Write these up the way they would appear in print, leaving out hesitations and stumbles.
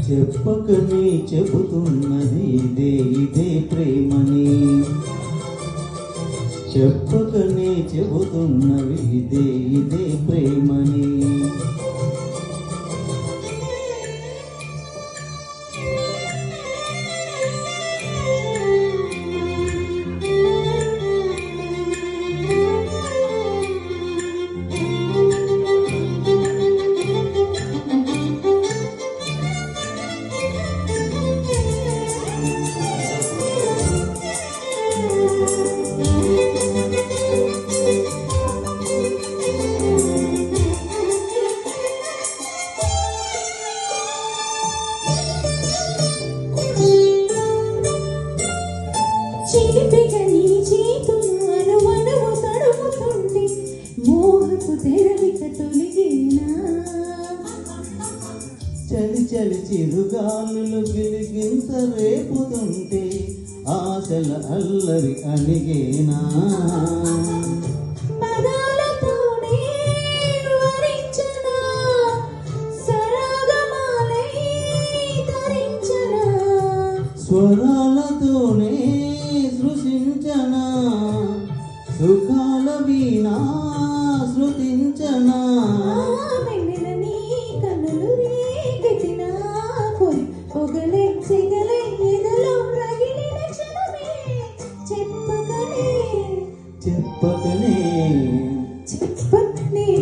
చెప్పకనే చెబుతున్నది ఇదే ప్రేమని చెప్పకనే చెబుతున్నది ఇదే ప్రేమని చిలిపిగని చేతులు మనము తడుముతుంటే మోహపు తెరలిక తొలిగేనా చలి చలి చిరుగాలులు గిలిగింత రేపుతుంటే ఆశల అల్లరి అణిగేనా పదాలతోనే వరించనా సరాగమాలై ధరించనా స్వరాలతోనే సృష్టించనా సుఖాల వీణా శృతించనా వెన్నెలని కన్నులు రేగెత్తినా పొగలే సెగలే ఎదలో రగిలిన క్షణమే చెప్పకనే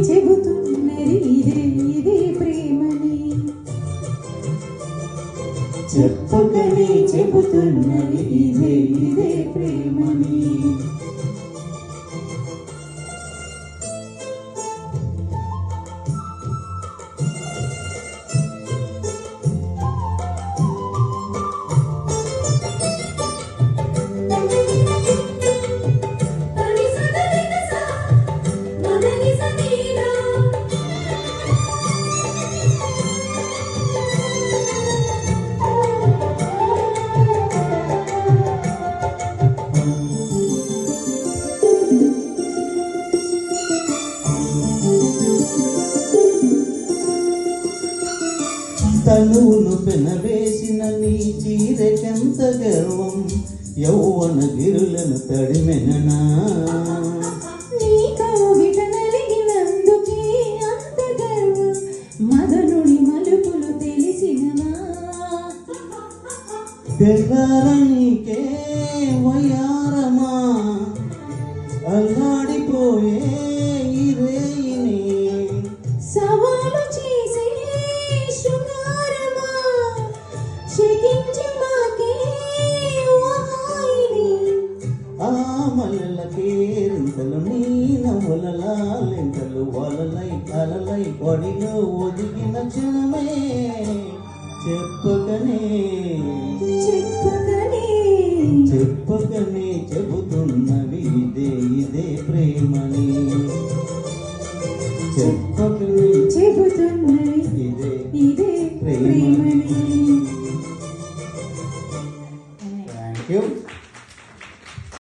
చెబుతున్నది ఇదే ప్రేమని చెప్పకనే చెబుతున్నది ఇదే ప్రేమని తనువును పెనవేసిన నీ చీరకెంత గర్వం యౌవన గిరులను తడిమెననా మదనుడి మలుపులు తెలిసినవా తెల్లారనికే వయారమా అల్లాడిపోయే ఈ రేయిని సవాలు చేసే శృంగారమా శకించి మాకే వాయిని ఆ మల్లలకే రింతలు నీ నవ్వులలా లెంతలు వలలై అలలై పొడిలో ఒదిగిన క్షణమే